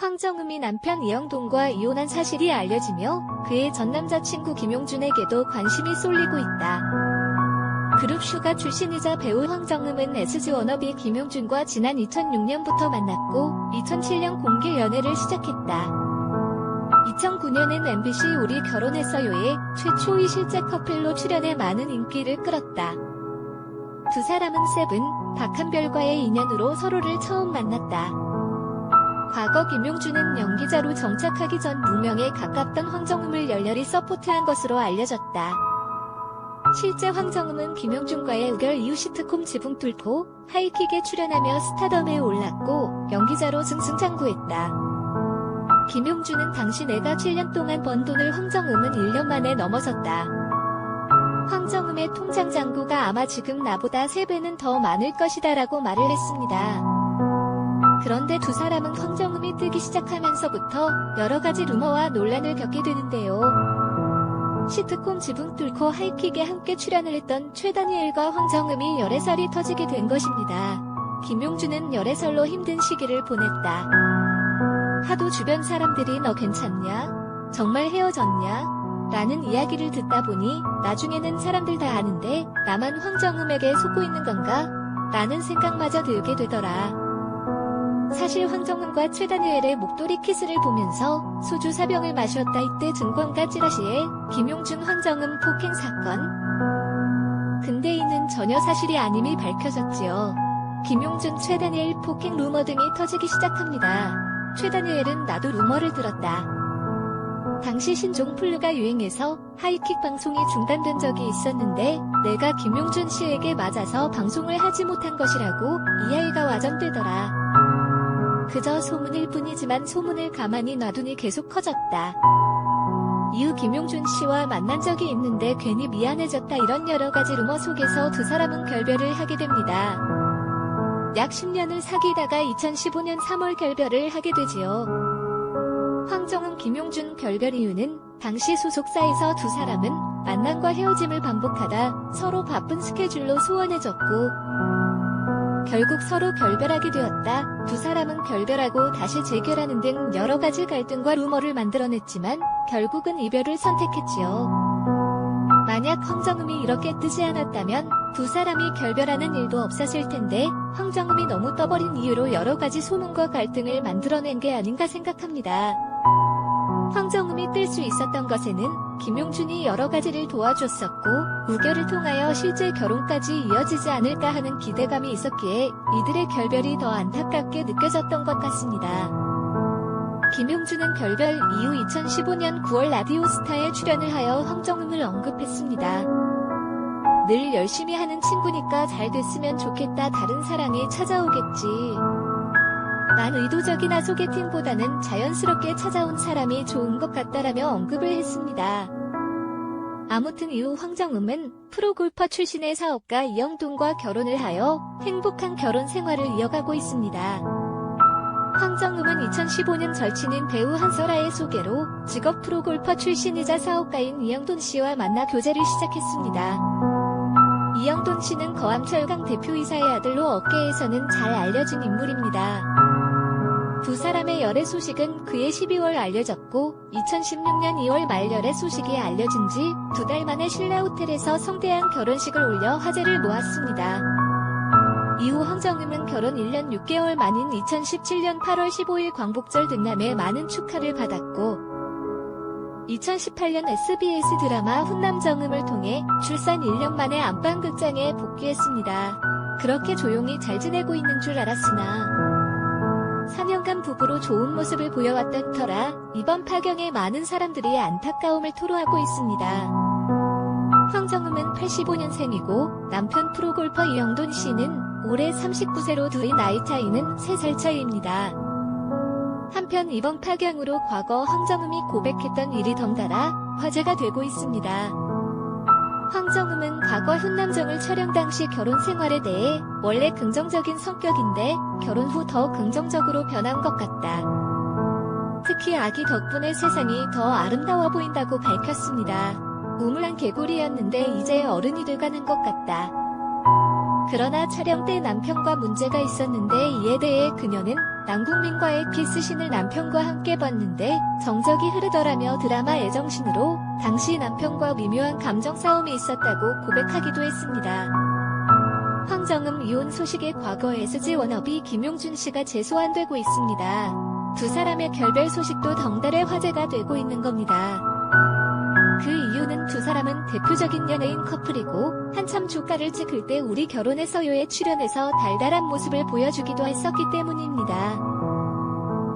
황정음이 남편 이영돈과 이혼한 사실이 알려지며 그의 전 남자친구 김용준에게도 관심이 쏠리고 있다. 그룹 슈가 출신이자 배우 황정음은 SG 워너비 김용준과 지난 2006년부터 만났고 2007년 공개 연애를 시작했다. 2009년엔 MBC 우리 결혼했어요에 최초의 실제 커플로 출연해 많은 인기를 끌었다. 두 사람은 세븐, 박한별과의 인연으로 서로를 처음 만났다. 과거 김용준은 연기자로 정착하기 전 무명에 가깝던 황정음을 열렬히 서포트한 것으로 알려졌다. 실제 황정음은 김용준과의 우결 이후 시트콤 지붕 뚫고 하이킥에 출연하며 스타덤에 올랐고 연기자로 승승장구했다. 김용준은 당시 내가 7년 동안 번 돈을 황정음은 1년 만에 넘어섰다. 황정음의 통장 잔고가 아마 지금 나보다 3배는 더 많을 것이다 라고 말을 했습니다. 그런데 두 사람은 황정음이 뜨기 시작하면서부터 여러가지 루머와 논란을 겪게 되는데요. 시트콤 지붕 뚫고 하이킥에 함께 출연을 했던 최다니엘과 황정음이 열애설이 터지게 된 것입니다. 김용준은 열애설로 힘든 시기를 보냈다. 하도 주변 사람들이 너 괜찮냐? 정말 헤어졌냐? 라는 이야기를 듣다 보니 나중에는 사람들 다 아는데 나만 황정음에게 속고 있는 건가? 라는 생각마저 들게 되더라. 사실 황정음과 최다니엘의 목도리 키스를 보면서 소주 4병을 마셨다 이때 증권가 찌라시에 김용준 황정음 폭행 사건. 근데 이는 전혀 사실이 아님이 밝혀졌지요. 김용준 최다니엘 폭행 루머 등이 터지기 시작합니다. 최다니엘은 나도 루머를 들었다. 당시 신종플루가 유행해서 하이킥 방송이 중단된 적이 있었는데 내가 김용준 씨에게 맞아서 방송을 하지 못한 것이라고 이야기가 와전되더라. 그저 소문일 뿐이지만 소문을 가만히 놔두니 계속 커졌다. 이후 김용준 씨와 만난 적이 있는데 괜히 미안해졌다 이런 여러가지 루머 속에서 두 사람은 결별을 하게 됩니다. 약 10년을 사귀다가 2015년 3월 결별을 하게 되지요. 황정음 김용준 결별 이유는 당시 소속사에서 두 사람은 만남과 헤어짐을 반복하다 서로 바쁜 스케줄로 소원해졌고 결국 서로 결별하게 되었다. 두 사람은 결별하고 다시 재결하는 등 여러가지 갈등과 루머를 만들어냈지만 결국은 이별을 선택했지요. 만약 황정음이 이렇게 뜨지 않았다면 두 사람이 결별하는 일도 없었을 텐데 황정음이 너무 떠버린 이유로 여러가지 소문과 갈등을 만들어낸 게 아닌가 생각합니다. 황정음이 뜰 수 있었던 것에는 김용준이 여러가지를 도와줬었고 우결을 통하여 실제 결혼까지 이어지지 않을까 하는 기대감이 있었기에 이들의 결별이 더 안타깝게 느껴졌던 것 같습니다. 김용준은 결별 이후 2015년 9월 라디오스타에 출연을 하여 황정음을 언급했습니다. 늘 열심히 하는 친구니까 잘 됐으면 좋겠다. 다른 사랑이 찾아오겠지. 난 의도적이나 소개팅보다는 자연스럽게 찾아온 사람이 좋은 것 같다라며 언급을 했습니다. 아무튼 이후 황정음은 프로골퍼 출신의 사업가 이영돈과 결혼을 하여 행복한 결혼 생활을 이어가고 있습니다. 황정음은 2015년 절친인 배우 한설아의 소개로 직업 프로골퍼 출신이자 사업가인 이영돈 씨와 만나 교제를 시작했습니다. 이영돈 씨는 거암철강 대표이사의 아들로 업계에서는 잘 알려진 인물입니다. 두 사람의 열애 소식은 그해 12월 알려졌고 2016년 2월 말 열애 소식이 알려진 지 2달 만에 신라호텔에서 성대한 결혼식을 올려 화제를 모았습니다. 이후 황정음은 결혼 1년 6개월 만인 2017년 8월 15일 광복절 등남에 많은 축하를 받았고 2018년 SBS 드라마 훈남정음을 통해 출산 1년 만에 안방극장에 복귀했습니다. 그렇게 조용히 잘 지내고 있는 줄 알았으나 4년간 부부로 좋은 모습을 보여왔던 터라 이번 파경에 많은 사람들이 안타까움을 토로하고 있습니다. 황정음은 85년생이고 남편 프로골퍼 이영돈 씨는 올해 39세로 둘이 나이 차이는 3살 차이입니다. 한편 이번 파경으로 과거 황정음이 고백했던 일이 덩달아 화제가 되고 있습니다. 황정음은 과거 훈남정을 촬영 당시 결혼 생활에 대해 원래 긍정적인 성격인데 결혼 후 더 긍정적으로 변한 것 같다. 특히 아기 덕분에 세상이 더 아름다워 보인다고 밝혔습니다. 우물안 개구리였는데 이제 어른이 돼가는 것 같다. 그러나 촬영 때 남편과 문제가 있었는데 이에 대해 그녀는 남궁민과의 키스신을 남편과 함께 봤는데 정적이 흐르더라며 드라마 애정신으로 당시 남편과 미묘한 감정 싸움이 있었다고 고백하기도 했습니다. 황정음 이혼 소식에 과거 SG 워너비 김용준 씨가 재소환되고 있습니다. 두 사람의 결별 소식도 덩달아 화제가 되고 있는 겁니다. 그 이유는 두 사람은 대표적인 연예인 커플이고 한참 조가를 찍을 때 우리 결혼했어요에 출연해서 달달한 모습을 보여주기도 했었기 때문입니다.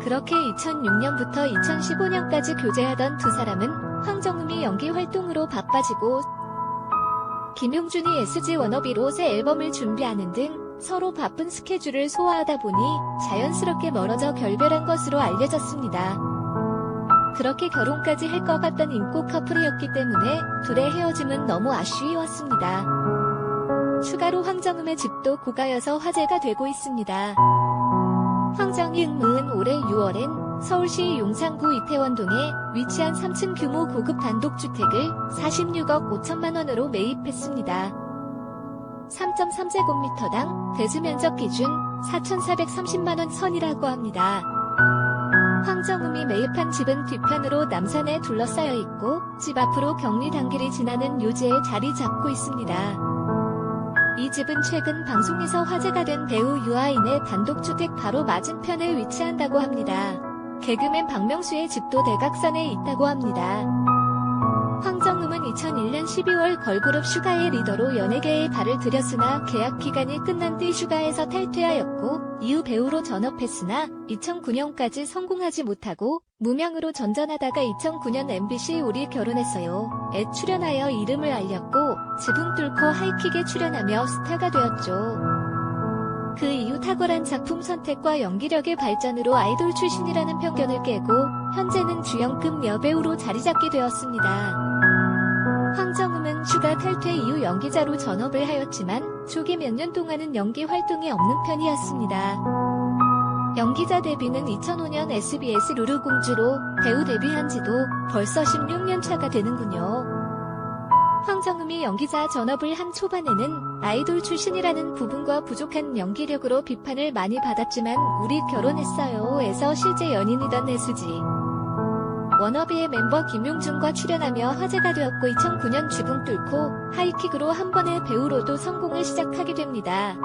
그렇게 2006년부터 2015년까지 교제하던 두 사람은 황정음이 연기 활동으로 바빠지고 김용준이 SG 워너비로 새 앨범을 준비하는 등 서로 바쁜 스케줄을 소화하다 보니 자연스럽게 멀어져 결별한 것으로 알려졌습니다. 그렇게 결혼까지 할 것 같던 인기 커플이었기 때문에 둘의 헤어짐은 너무 아쉬웠습니다. 추가로 황정음의 집도 고가여서 화제가 되고 있습니다. 황정음은 올해 6월엔 서울시 용산구 이태원동에 위치한 3층 규모 고급 단독주택을 46억 5천만 원으로 매입했습니다. 3.3제곱미터당 대지면적 기준 4,430만 원 선이라고 합니다. 황정음이 매입한 집은 뒤편으로 남산에 둘러싸여 있고 집 앞으로 격리 단길이 지나는 요지에 자리 잡고 있습니다. 이 집은 최근 방송에서 화제가 된 배우 유아인의 단독주택 바로 맞은편에 위치한다고 합니다. 개그맨 박명수의 집도 대각선에 있다고 합니다. 황정음은 2001년 12월 걸그룹 슈가의 리더로 연예계에 발을 들였으나 계약 기간이 끝난 뒤 슈가에서 탈퇴하였고 이후 배우로 전업했으나 2009년까지 성공하지 못하고 무명으로 전전하다가 2009년 MBC 우리 결혼했어요에 출연하여 이름을 알렸고 지붕 뚫고 하이킥에 출연하며 스타가 되었죠. 그 이후 탁월한 작품 선택과 연기력의 발전으로 아이돌 출신이라는 편견을 깨고 현재는 주연급 여배우로 자리잡게 되었습니다. 황정음은 슈가 탈퇴 이후 연기자로 전업을 하였지만 초기 몇 년 동안은 연기 활동이 없는 편이었습니다. 연기자 데뷔는 2005년 SBS 루루공주로 배우 데뷔한 지도 벌써 16년 차가 되는군요. 황정음이 연기자 전업을 한 초반에는 아이돌 출신이라는 부분과 부족한 연기력으로 비판을 많이 받았지만 우리 결혼했어요에서 실제 연인이던 SG 워너비의 멤버 김용준과 출연하며 화제가 되었고 2009년 지붕 뚫고 하이킥으로 한 번의 배우로도 성공을 시작하게 됩니다.